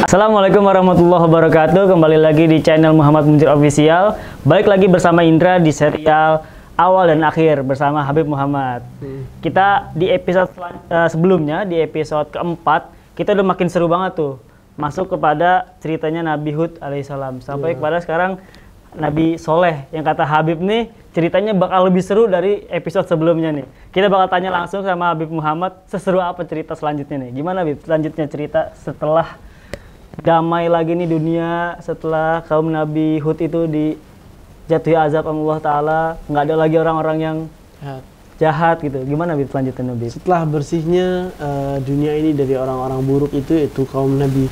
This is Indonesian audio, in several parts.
Assalamualaikum warahmatullahi wabarakatuh. Kembali lagi di channel Muhammad Munzir Official. Balik lagi bersama Indra di serial Awal dan Akhir bersama Habib Muhammad. Kita di episode sebelumnya, di episode keempat, kita udah makin seru banget tuh. Masuk kepada ceritanya Nabi Hud alaihissalam. Sampai kepada sekarang Nabi Soleh, yang kata Habib nih ceritanya bakal lebih seru dari episode sebelumnya nih. Kita bakal tanya langsung sama Habib Muhammad, seseru apa cerita selanjutnya nih. Gimana Habib, selanjutnya cerita setelah damai lagi nih dunia, setelah kaum Nabi Hud itu dijatuhi azab Allah Ta'ala, nggak ada lagi orang-orang yang jahat gitu. Gimana Habib selanjutnya Habib? Setelah bersihnya dunia ini dari orang-orang buruk itu, yaitu kaum Nabi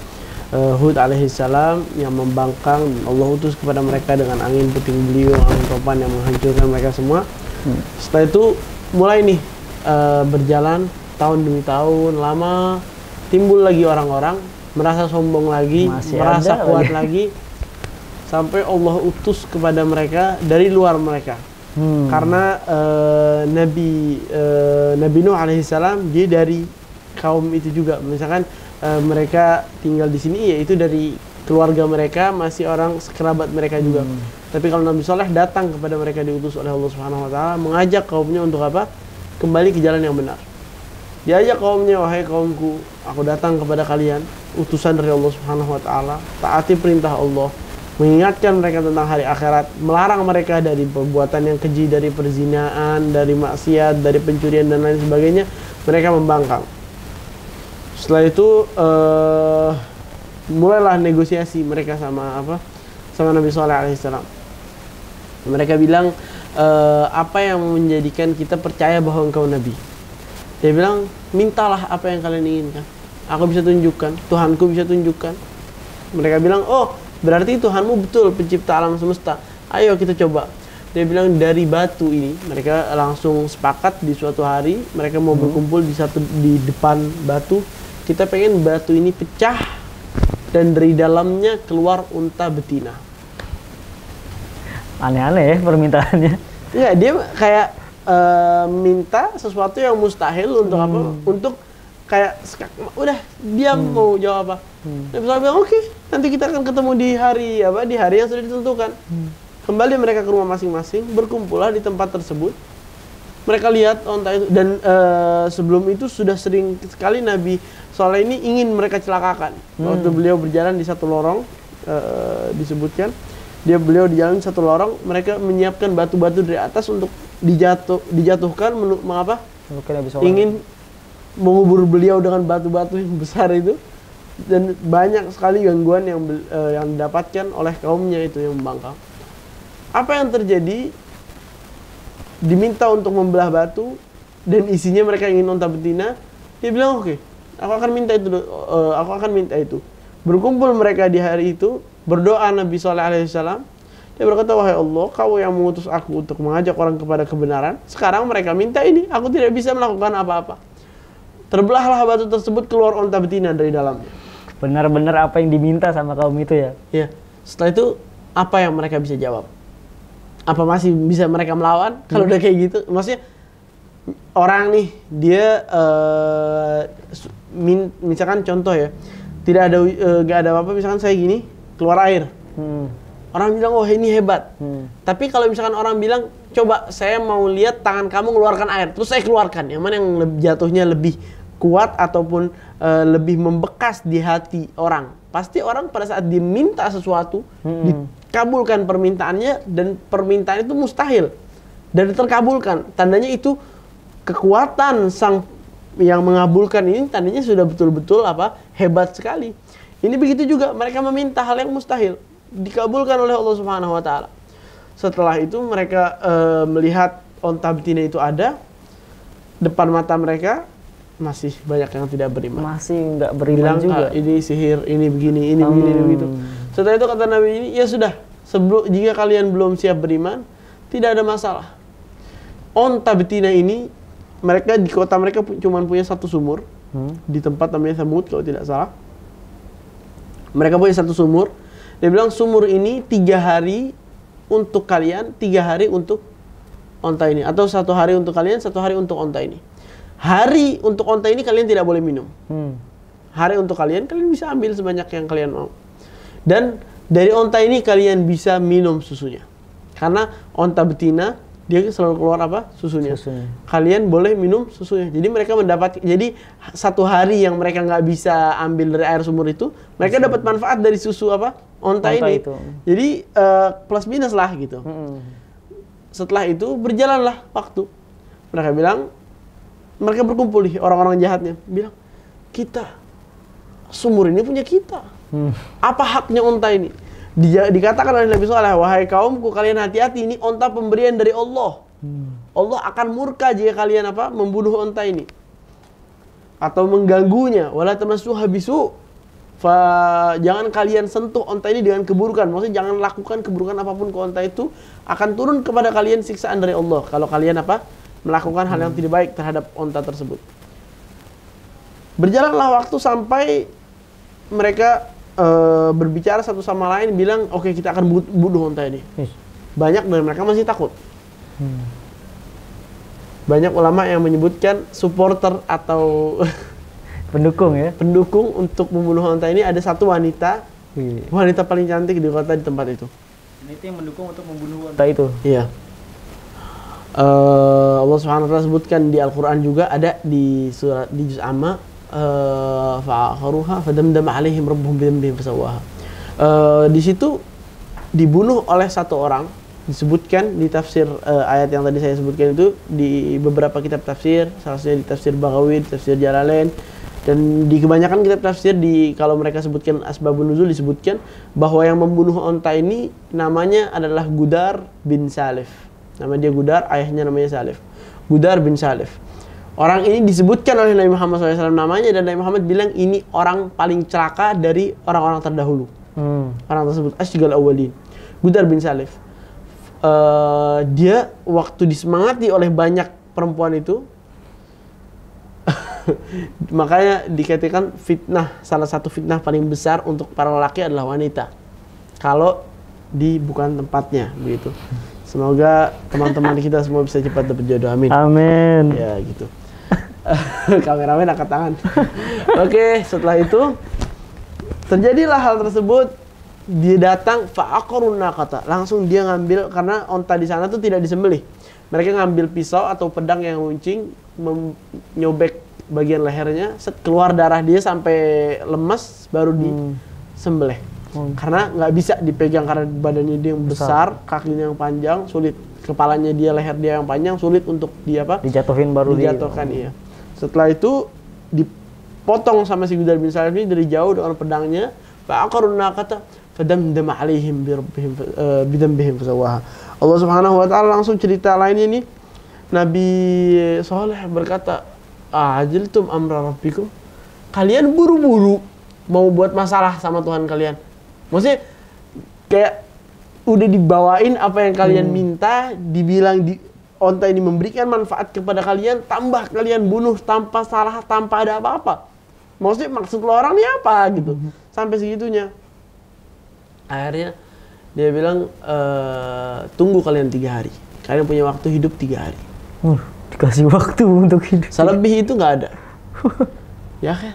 Hud alaihissalam yang membangkang, Allah utus kepada mereka dengan angin puting beliung, angin topan yang menghancurkan mereka semua. Setelah itu mulai nih berjalan tahun demi tahun, lama timbul lagi orang-orang merasa sombong lagi, merasa kuat lagi, sampai Allah utus kepada mereka dari luar mereka. Karena Nabi Nuh alaihissalam dia dari kaum itu juga. Misalkan mereka tinggal di sini, yaitu dari keluarga mereka, masih orang sekerabat mereka juga. Tapi kalau Nabi Soleh datang kepada mereka, diutus oleh Allah Subhanahu Wa Taala, mengajak kaumnya untuk apa? Kembali ke jalan yang benar. Diajak kaumnya, wahai kaumku, aku datang kepada kalian, utusan dari Allah Subhanahu Wa Taala, taati perintah Allah, mengingatkan mereka tentang hari akhirat, melarang mereka dari perbuatan yang keji, dari perzinaan, dari maksiat, dari pencurian dan lain sebagainya. Mereka membangkang. Setelah itu mulailah negosiasi mereka sama Nabi Saleh alaihissalam. Mereka bilang, apa yang menjadikan kita percaya bahwa engkau Nabi? Dia bilang, mintalah apa yang kalian inginkan, aku bisa tunjukkan, Tuhanku bisa tunjukkan. Mereka bilang, oh berarti Tuhanmu betul pencipta alam semesta, ayo kita coba. Dia bilang, dari batu ini, mereka langsung sepakat di suatu hari, mereka mau berkumpul di depan batu. Kita pengen batu ini pecah dan dari dalamnya keluar unta betina. Aneh-aneh ya permintaannya. Iya, dia kayak minta sesuatu yang mustahil untuk apa? Untuk kayak udah diam, mau jawab apa? Nabi SAW bilang, oke, nanti kita akan ketemu di hari yang sudah ditentukan. Kembali mereka ke rumah masing-masing, berkumpullah di tempat tersebut. Mereka lihat onta itu, dan sebelum itu sudah sering sekali Nabi Soleh ini ingin mereka celakakan. Waktu beliau berjalan di satu lorong, disebutkan beliau di jalan satu lorong, mereka menyiapkan batu-batu dari atas untuk dijatuhkan, mengapa? Ingin mengubur beliau dengan batu-batu yang besar itu. Dan banyak sekali gangguan yang didapatkan oleh kaumnya itu yang membangkang. Apa yang terjadi? Diminta untuk membelah batu dan isinya mereka ingin unta betina. Dia bilang, oke, aku akan minta itu. Berkumpul mereka di hari itu, berdoa Nabi Saleh alaihissalam. Dia berkata, wahai Allah, kau yang mengutus aku untuk mengajak orang kepada kebenaran. Sekarang mereka minta ini, aku tidak bisa melakukan apa-apa. Terbelahlah batu tersebut, keluar unta betina dari dalamnya. Benar-benar apa yang diminta sama kaum itu ya? Iya. Setelah itu, apa yang mereka bisa jawab? Apa masih bisa mereka melawan? Kalau udah kayak gitu, maksudnya orang nih, dia misalkan contoh ya, tidak ada gak ada apa-apa, misalkan saya gini, keluar air. Orang bilang, oh ini hebat. Tapi kalau misalkan orang bilang, coba saya mau lihat tangan kamu mengeluarkan air, terus saya keluarkan, yang mana yang jatuhnya lebih kuat ataupun lebih membekas di hati orang. Pasti orang pada saat diminta sesuatu, dikabulkan permintaannya, dan permintaan itu mustahil dan terkabulkan. Tandanya itu kekuatan sang yang mengabulkan ini, tandanya sudah betul-betul hebat sekali. Ini begitu juga, mereka meminta hal yang mustahil, dikabulkan oleh Allah Subhanahu Wa Taala. Setelah itu mereka melihat onta betina itu ada depan mata mereka, masih banyak yang tidak beriman. Masih nggak beriman juga. Ini sihir, ini begini, ini begini, ini begitu. Setelah itu kata Nabi ini, ya sudah, jika kalian belum siap beriman, tidak ada masalah. Onta betina ini, mereka di kota mereka cuma punya satu sumur, di tempat namanya Thamud kalau tidak salah. Mereka punya satu sumur. Dia bilang, sumur ini 3 hari untuk kalian, 3 hari untuk onta ini, atau 1 hari untuk kalian, 1 hari untuk onta ini. Hari untuk onta ini kalian tidak boleh minum. hari untuk kalian bisa ambil sebanyak yang kalian mau. Dan dari onta ini kalian bisa minum susunya. Karena onta betina dia selalu keluar apa? Susunya. Kalian boleh minum susunya. Jadi mereka jadi satu hari yang mereka nggak bisa ambil dari air sumur itu, mereka dapat manfaat dari susu apa? Onta ini. Itu. Jadi plus minus lah gitu. Setelah itu berjalanlah waktu. Mereka berkumpul nih, orang-orang jahatnya bilang, kita sumur ini punya kita. Apa haknya onta ini? Dikatakan oleh Nabi SAW, wahai kaumku, kalian hati-hati, ini onta pemberian dari Allah. Allah akan murka jika kalian membunuh onta ini atau mengganggunya. Wala tamassuha bisu. Jangan kalian sentuh onta ini dengan keburukan. Maksudnya jangan lakukan keburukan apapun ke onta itu, akan turun kepada kalian siksaan dari Allah kalau kalian melakukan hal yang tidak baik terhadap onta tersebut. Berjalanlah waktu sampai mereka berbicara satu sama lain, bilang oke, kita akan bunuh onta ini. Banyak dari mereka masih takut. Banyak ulama yang menyebutkan supporter atau pendukung untuk membunuh onta ini ada satu wanita, wanita paling cantik di kota di tempat itu. Ini yang mendukung untuk membunuh onta itu. Iya. Allah Subhanahu wa taala sebutkan di Al-Qur'an juga, ada di juz Amma, fa'akharuha fadamdama 'alaihim rabbuhum bidhanbihim fasawwaha. Di situ dibunuh oleh satu orang, disebutkan di tafsir ayat yang tadi saya sebutkan itu di beberapa kitab tafsir, salah satunya di tafsir Baghawi, di tafsir Jalalain, dan di kebanyakan kitab tafsir kalau mereka sebutkan asbabun nuzul disebutkan bahwa yang membunuh onta ini namanya adalah Gudar bin Salif. Nama dia Gudar, ayahnya namanya Salif. Gudar bin Salif. Orang ini disebutkan oleh Nabi Muhammad SAW namanya, dan Nabi Muhammad bilang ini orang paling celaka dari orang-orang terdahulu. Orang tersebut asyigal awwalin. Gudar bin Salif. Dia waktu disemangati oleh banyak perempuan itu, makanya dikatakan fitnah, salah satu fitnah paling besar untuk para lelaki adalah wanita kalau bukan tempatnya, begitu. Semoga teman-teman kita semua bisa cepat dapat jodoh, amin. Amin. Ya gitu. Kameramen angkat tangan. Oke, setelah itu terjadilah hal tersebut. Dia datang fa'aqarun naqata, langsung dia ngambil, karena onta di sana tuh tidak disembelih. Mereka ngambil pisau atau pedang yang runcing, menyobek bagian lehernya, keluar darah dia sampai lemas, baru disembelih. Karena nggak bisa dipegang karena badannya dia yang besar, kakinya yang panjang, sulit. Kepalanya dia, leher dia yang panjang, sulit untuk dijatuhin, dijatuhkan. Iya. Setelah itu dipotong sama si Gudar bin Salif ini dari jauh dengan pedangnya. Fa'aqarun naqata fadamdama 'alaihim bidhanbihim fasawwaha. Allah Subhanahu wa taala langsung cerita lainnya ini. Nabi Saleh berkata, "Ajiltum amra rabbikum?" Kalian buru-buru mau buat masalah sama Tuhan kalian. Maksudnya kayak udah dibawain apa yang kalian minta, dibilang onta ini memberikan manfaat kepada kalian, tambah kalian bunuh tanpa salah, tanpa ada apa-apa. Maksudnya maksud lo orang ini apa gitu. Sampai segitunya. Akhirnya dia bilang, tunggu kalian 3 hari. Kalian punya waktu hidup 3 hari. Dikasih waktu untuk hidup. Selebih itu nggak ada. Ya kan?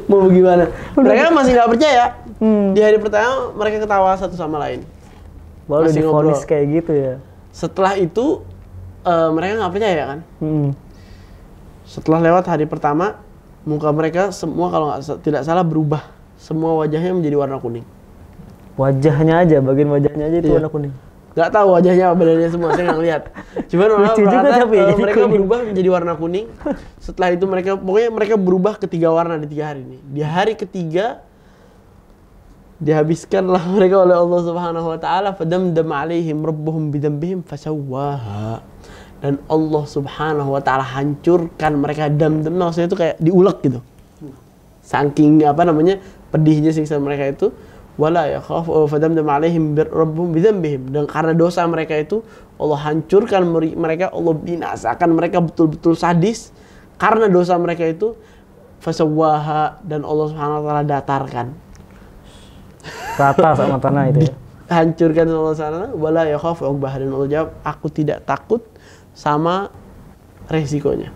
Mau gimana? Mereka masih nggak percaya. Di hari pertama mereka ketawa satu sama lain. Baru divonis kayak gitu ya. Setelah itu mereka nggak percaya kan? Setelah lewat hari pertama, muka mereka semua kalau tidak salah berubah. Semua wajahnya menjadi warna kuning. Wajahnya aja, bagian wajahnya aja itu warna kuning. Gak tahu wajahnya apa, badannya semua, saya nggak lihat. Cuman orang berkata mereka berubah menjadi warna kuning. Setelah itu mereka berubah ke 3 warna di 3 hari ini. Di hari ketiga dihabiskanlah mereka oleh Allah Subhanahu wa taala, fadamdama 'alaihim rabbuhum bidhanbihim fasawwaha. Dan Allah Subhanahu wa taala hancurkan mereka. Dam-dam maksudnya itu kayak diulek gitu. Saking pedihnya siksa mereka itu. Wala yakhafu fadamdama 'alaihim rabbuhum bidhanbihim. Dan karena dosa mereka itu Allah hancurkan mereka, Allah binasakan mereka betul-betul sadis karena dosa mereka itu. Fasawwaha, dan Allah Subhanahu wa taala datarkan. Rata sama tanah itu ya. Hancurkan Allah sana. Wala yakhafu uqbah, dan Allah jawab, aku tidak takut sama resikonya.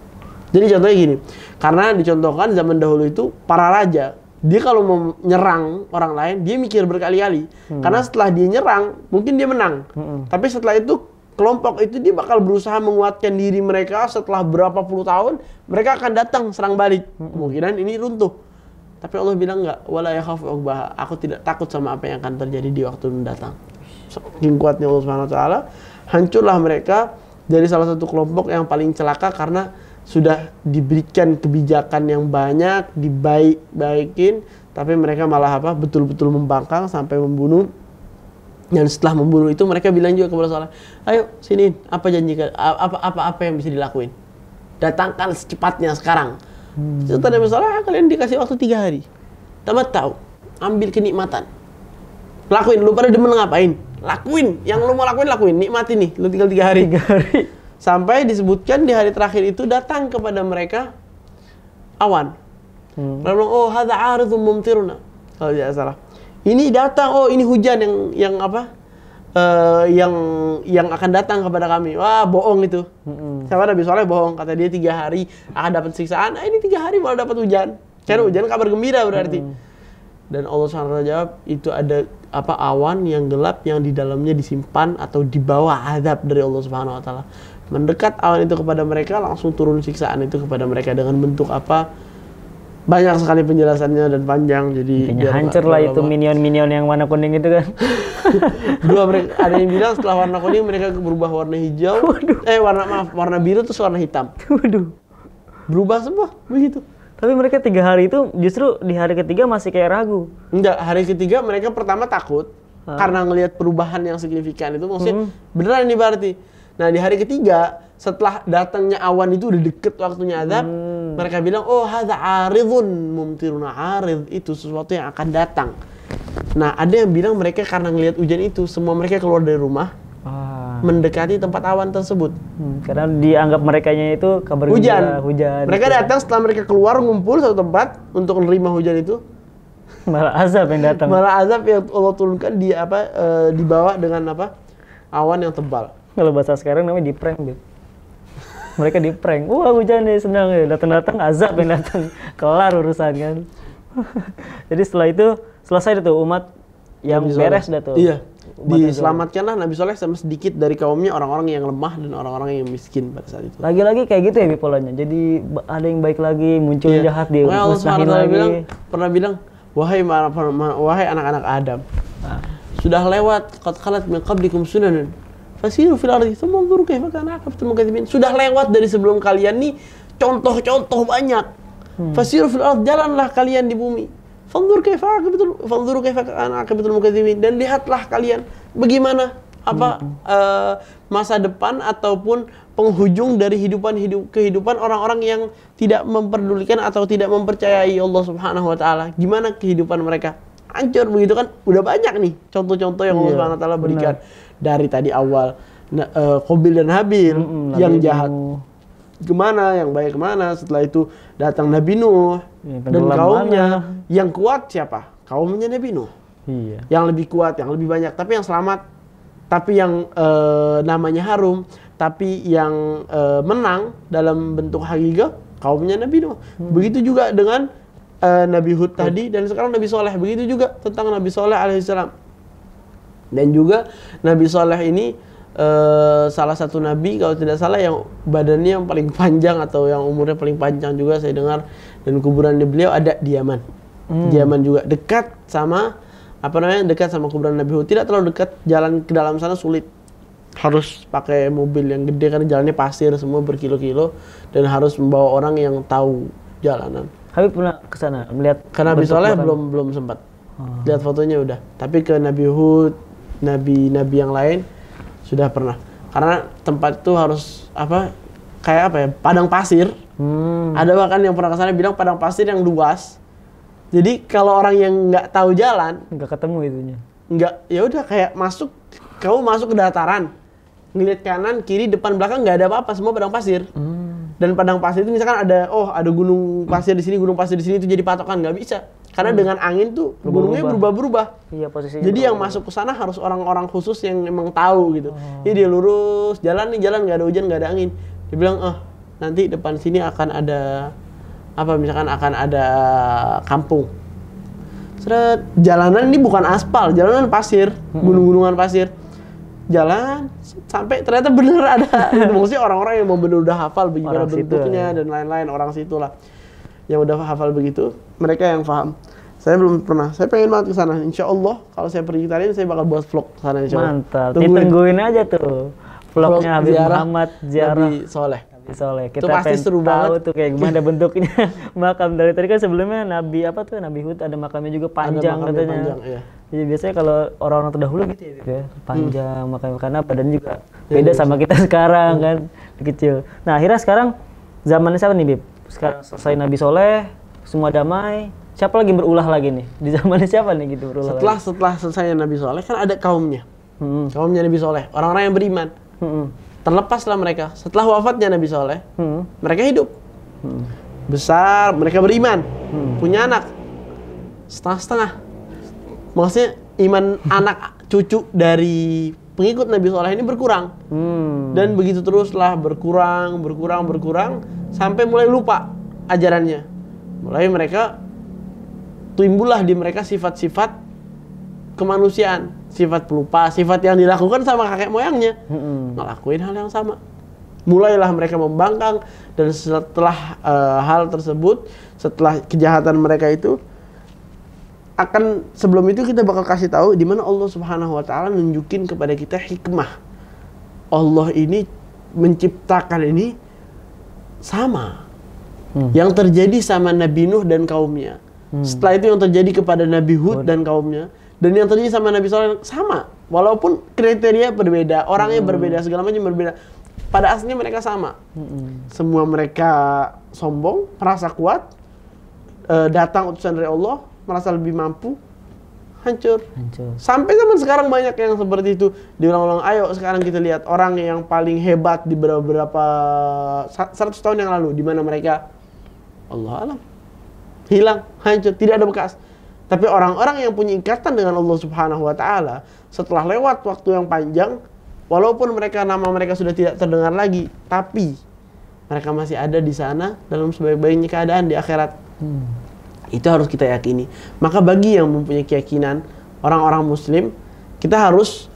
Jadi contohnya gini, karena dicontohkan zaman dahulu itu para raja, dia kalau mau nyerang orang lain, dia mikir berkali-kali. Karena setelah dia nyerang, mungkin dia menang. Tapi setelah itu, kelompok itu dia bakal berusaha menguatkan diri mereka setelah berapa puluh tahun, mereka akan datang serang balik. Kemungkinan ini runtuh. Tapi Allah bilang enggak, wala yakhafu uqbaha. Aku tidak takut sama apa yang akan terjadi di waktu mendatang. Saking kuatnya Allah Subhanahu wa taala, hancurlah mereka dari salah satu kelompok yang paling celaka karena sudah diberikan kebijakan yang banyak, dibaik-baikin, tapi mereka malah apa? Betul-betul membangkang sampai membunuh. Dan setelah membunuh itu mereka bilang juga kepada Saleh, ayo sini, apa janji, apa yang bisa dilakuin? Datangkan secepatnya sekarang. Kata Nabi Saleh, kalian dikasih waktu 3 hari. Tamat tahu, ambil kenikmatan. Lakuin, lu pada demen ngapain? Lakuin, yang lu mau lakuin, nikmatin nih, lu tinggal 3 hari. 3 hari. Sampai disebutkan di hari terakhir itu datang kepada mereka awan. Lalu bilang, oh hadza aridun mumtiruna. Kalau tidak salah. Ini datang, oh ini hujan yang apa? Yang akan datang kepada kami. Wah, bohong itu. Siapa Nabi Saleh bohong, kata dia 3 hari akan dapat siksaan. Ini 3 hari malah dapat hujan. Karena hujan kabar gembira berarti. Dan Allah SWT jawab, itu ada apa awan yang gelap yang di dalamnya disimpan atau dibawa azab dari Allah Subhanahu wa taala. Mendekat awan itu kepada mereka, langsung turun siksaan itu kepada mereka dengan bentuk apa? Banyak sekali penjelasannya dan panjang. Jadi hancur lah itu minion-minion yang warna kuning itu kan. Mereka, ada yang bilang setelah warna kuning mereka berubah warna hijau. Warna biru terus warna hitam. Waduh. Berubah semua begitu. Tapi mereka 3 hari itu justru di hari ketiga masih kayak ragu. Enggak, hari ketiga mereka pertama takut karena ngelihat perubahan yang signifikan itu, maksudnya beneran ini berarti. Nah di hari ketiga setelah datangnya awan itu udah deket waktunya azab, mereka bilang, oh hadza aridun mumtiruna. Arid itu sesuatu yang akan datang. Nah ada yang bilang mereka karena ngelihat hujan itu, semua mereka keluar dari rumah mendekati tempat awan tersebut. Karena dianggap merekanya itu kabar hujan. Mereka gitu. Datang setelah mereka keluar ngumpul satu tempat untuk menerima hujan itu. Malah azab yang datang. Malah azab yang Allah turunkan dibawa dengan apa? Awan yang tebal. Kalau bahasa sekarang namanya di-prank gitu. Mereka di-prank. Wah hujan nih senang ya. Datang-datang azab yang datang. Kelar urusan kan. Jadi setelah itu selesai itu umat yang beres dah tuh. Iya. Diselamatkanlah Nabi Saleh sama sedikit dari kaumnya orang-orang yang lemah dan orang-orang yang miskin pada saat itu. Lagi-lagi kayak gitu ya polanya. Jadi ada yang baik lagi, muncul jahat dia musnahin lagi. Pernah bilang, wahai anak-anak Adam, sudah lewat qad khalat min qablikum sunanan fasiru fil ardi tsumma anzuru kaifa kana aqibatu mukatsibin. Sudah lewat dari sebelum kalian nih contoh-contoh banyak. Fasiru fil ardi, jalanlah kalian di bumi. Fanzuru kaifa kana aqibatul mukatsibin, dan lihatlah kalian bagaimana masa depan ataupun penghujung dari kehidupan orang-orang yang tidak memperdulikan atau tidak mempercayai Allah Subhanahu wa taala. Gimana kehidupan mereka? Hancur begitu kan. Udah banyak nih contoh-contoh yang Allah Subhanahu wa taala berikan. Dari tadi awal Qabil dan Habil yang jahat kemana, yang baik kemana. Setelah itu datang Nabi Nuh dan kaumnya. Yang kuat siapa? Kaumnya Nabi Nuh. Iya. Yang lebih kuat, yang lebih banyak. Tapi yang selamat, tapi yang namanya harum, tapi yang menang dalam bentuk hakika, kaumnya Nabi Nuh. Begitu juga dengan Nabi Hud tadi, dan sekarang Nabi Saleh. Begitu juga tentang Nabi Saleh alaihissalam. Dan juga Nabi Saleh ini salah satu nabi kalau tidak salah yang badannya yang paling panjang atau yang umurnya paling panjang juga saya dengar, dan kuburan beliau ada di Yaman. Di Yaman juga dekat sama dekat sama kuburan Nabi Hud. Tidak terlalu dekat, jalan ke dalam sana sulit. Harus pakai mobil yang gede karena jalannya pasir semua berkilo-kilo dan harus membawa orang yang tahu jalanan. Habib pernah ke sana melihat? Karena Nabi Saleh belum sempat. Lihat fotonya udah. Tapi ke Nabi Hud, nabi-nabi yang lain sudah pernah. Karena tempat itu harus padang pasir. Ada bahkan yang pernah kesana bilang padang pasir yang luas. Jadi kalau orang yang nggak tahu jalan, nggak ketemu itunya. Nggak, ya udah kayak kamu masuk ke dataran, ngeliat kanan, kiri, depan, belakang nggak ada apa-apa, semua padang pasir. Dan padang pasir itu misalkan ada gunung pasir di sini, gunung pasir di sini, itu jadi patokan, nggak bisa. Karena dengan angin tuh gunungnya berubah-berubah. Iya, posisinya. Jadi yang masuk ke sana harus orang-orang khusus yang emang tahu gitu. Jadi dia lurus, jalan nggak ada hujan, nggak ada angin. Dia bilang, nanti depan sini akan ada apa, misalkan akan ada kampung. Seret, jalanan ini bukan aspal, jalanan pasir, gunung-gunungan pasir. Jalan sampai ternyata bener ada. Maksudnya orang-orang yang mau bener udah hafal bagaimana bentuknya dan lain-lain, orang situ lah yang udah hafal begitu, mereka yang paham. Saya belum pernah, saya pengen banget ke sana. Insya Allah kalau saya pergi ke sana, saya bakal buat vlog ke sana insya Allah. Mantap, ditungguin aja tuh vlognya Habib Muhammad ziarah Nabi Soleh. Soleh. Kita itu pasti seru banget tuh kayak gimana bentuknya makam. Dari tadi kan sebelumnya Nabi apa tuh, Nabi Hud ada makamnya juga panjang ada katanya. Panjang, iya. Jadi biasanya kalau orang-orang terdahulu gitu ya, panjang makamnya, karena badan juga beda sama kita sekarang kan, kecil. Nah akhirnya sekarang zamannya siapa nih Bib? Sekarang selesai Nabi Soleh, semua damai. Siapa lagi berulah lagi nih? Di zamannya siapa nih gitu berulah? Setelah selesai Nabi Soleh kan ada kaumnya. Kaumnya Nabi Soleh, orang-orang yang beriman. Terlepaslah mereka. Setelah wafatnya Nabi Soleh, mereka hidup. Besar, mereka beriman. Punya anak. Setengah-setengah. Maksudnya iman anak cucu dari pengikut Nabi Soleh ini berkurang. Dan begitu teruslah berkurang. Sampai mulai lupa ajarannya. Mulai mereka timbullah di mereka sifat-sifat kemanusiaan, sifat pelupa, sifat yang dilakukan sama kakek moyangnya, ngelakuin hal yang sama. Mulailah mereka membangkang, dan setelah hal tersebut, setelah kejahatan mereka itu, sebelum itu kita bakal kasih tahu di mana Allah Subhanahu Wa Taala nunjukin kepada kita hikmah. Allah ini menciptakan ini sama, yang terjadi sama Nabi Nuh dan kaumnya. Setelah itu yang terjadi kepada Nabi Hud dan kaumnya. Dan yang terjadi sama Nabi Soleh sama, walaupun kriteria berbeda, orangnya berbeda, segala macam berbeda. Pada aslinya mereka sama. Semua mereka sombong, merasa kuat, datang utusan dari Allah, merasa lebih mampu, hancur. Sampai zaman sekarang banyak yang seperti itu diulang-ulang. Ayo sekarang kita lihat orang yang paling hebat di beberapa 100 tahun yang lalu, di mana mereka? Allah alam. Hilang, hancur, tidak ada bekas. Tapi orang-orang yang punya ikatan dengan Allah Subhanahu Wa Taala, setelah lewat waktu yang panjang, walaupun nama mereka sudah tidak terdengar lagi, tapi mereka masih ada di sana dalam sebaik-baiknya keadaan di akhirat. Itu harus kita yakini. Maka bagi yang mempunyai keyakinan, orang-orang Muslim, kita harus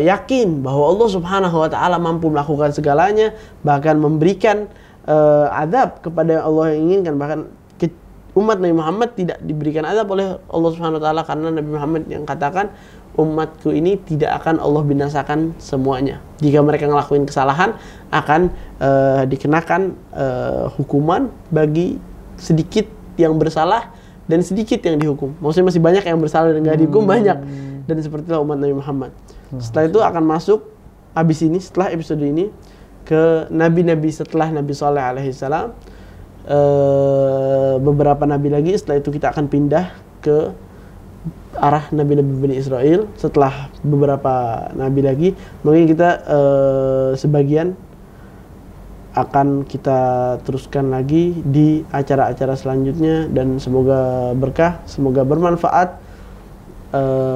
yakin bahwa Allah Subhanahu Wa Taala mampu melakukan segalanya, bahkan memberikan azab kepada Allah yang inginkan. Bahkan umat Nabi Muhammad tidak diberikan azab oleh Allah Subhanahu Wa Taala, karena Nabi Muhammad yang katakan umatku ini tidak akan Allah binasakan semuanya. Jika mereka ngelakuin kesalahan, akan dikenakan hukuman bagi sedikit yang bersalah dan sedikit yang dihukum. Maksudnya masih banyak yang bersalah dan nggak dihukum, banyak. Dan sepertilah umat Nabi Muhammad. Setelah itu akan masuk habis ini, setelah episode ini, ke nabi-nabi setelah Nabi Saleh alaihissalam. Beberapa nabi lagi. Setelah itu kita akan pindah ke arah nabi-nabi Bani Israel. Setelah beberapa nabi lagi, mungkin kita sebagian akan kita teruskan lagi di acara-acara selanjutnya. Dan semoga berkah, semoga bermanfaat,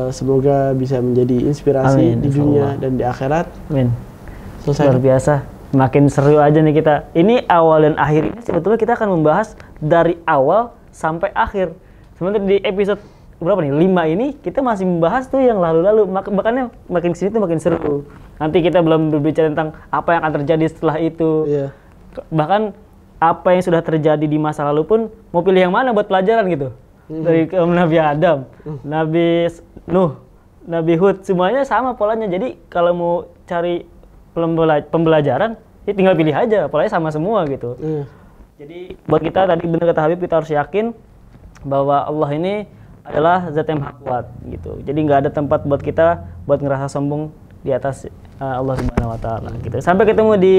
semoga bisa menjadi inspirasi di dunia dan di akhirat. Amin. Selesai. Luar biasa. Makin seru aja nih kita. Ini awal dan akhir ini sebetulnya kita akan membahas dari awal sampai akhir. Sementara di episode berapa nih? 5 ini kita masih membahas tuh yang lalu-lalu. Makanya makin kesini tuh makin seru. Nanti kita belum berbicara tentang apa yang akan terjadi setelah itu. Yeah. Bahkan apa yang sudah terjadi di masa lalu pun mau pilih yang mana buat pelajaran gitu. Dari Nabi Adam, Nabi Nuh, Nabi Hud, semuanya sama polanya. Jadi kalau mau cari pembelajaran, ya tinggal pilih aja, polanya sama semua gitu. Jadi buat kita tadi benar kata Habib, kita harus yakin bahwa Allah ini adalah zat yang maha kuat gitu. Jadi nggak ada tempat buat kita buat ngerasa sombong di atas Allah Subhanahu Wa Taala gitu. Sampai ketemu di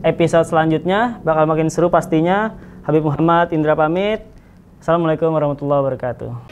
episode selanjutnya, bakal makin seru pastinya. Habib Muhammad Indra pamit. Assalamualaikum warahmatullahi wabarakatuh.